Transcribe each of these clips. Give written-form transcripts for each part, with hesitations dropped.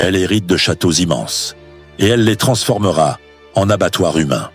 Elle hérite de châteaux immenses. Et elle les transformera en abattoirs humains.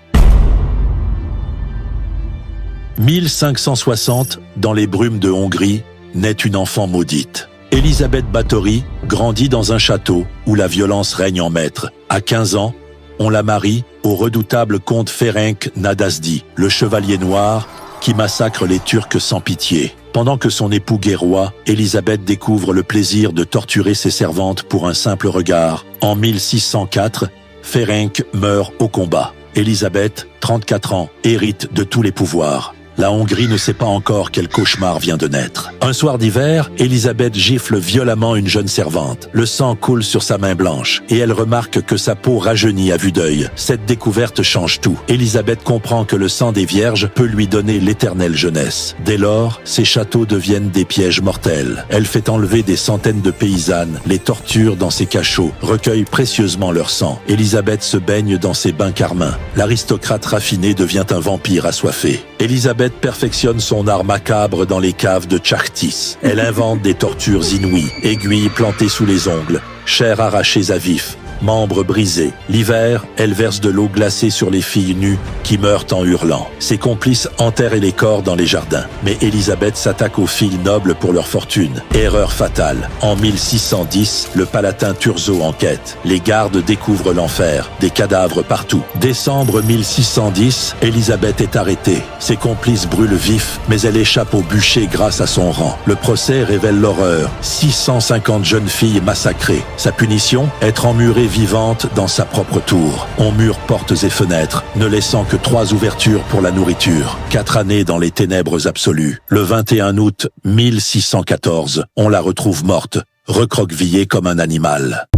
1560, dans les brumes de Hongrie, naît une enfant maudite. Elisabeth Báthory grandit dans un château où la violence règne en maître. À 15 ans, on la marie au redoutable comte Ferenc Nadasdy, le chevalier noir qui massacre les Turcs sans pitié. Pendant que son époux guerroie, Elisabeth découvre le plaisir de torturer ses servantes pour un simple regard. En 1604, Ferenc meurt au combat. Elisabeth, 34 ans, hérite de tous les pouvoirs. La Hongrie ne sait pas encore quel cauchemar vient de naître. Un soir d'hiver, Elisabeth gifle violemment une jeune servante. Le sang coule sur sa main blanche et elle remarque que sa peau rajeunit à vue d'œil. Cette découverte change tout. Elisabeth comprend que le sang des vierges peut lui donner l'éternelle jeunesse. Dès lors, ses châteaux deviennent des pièges mortels. Elle fait enlever des centaines de paysannes, les torture dans ses cachots, recueille précieusement leur sang. Elisabeth se baigne dans ses bains carmins. L'aristocrate raffiné devient un vampire assoiffé. Elisabeth perfectionne son art macabre dans les caves de Chartis. Elle invente des tortures inouïes, aiguilles plantées sous les ongles, chair arrachées à vif, membres brisés. L'hiver, elle verse de l'eau glacée sur les filles nues qui meurent en hurlant. Ses complices enterrent les corps dans les jardins. Mais Elisabeth s'attaque aux filles nobles pour leur fortune. Erreur fatale. En 1610, le palatin Thurzo enquête. Les gardes découvrent l'enfer. Des cadavres partout. Décembre 1610, Elisabeth est arrêtée. Ses complices brûlent vifs, mais elle échappe au bûcher grâce à son rang. Le procès révèle l'horreur. 650 jeunes filles massacrées. Sa punition, être emmurée vivante dans sa propre tour. On mure portes et fenêtres, ne laissant que 3 ouvertures pour la nourriture. 4 années dans les ténèbres absolues. Le 21 août 1614, on la retrouve morte, recroquevillée comme un animal.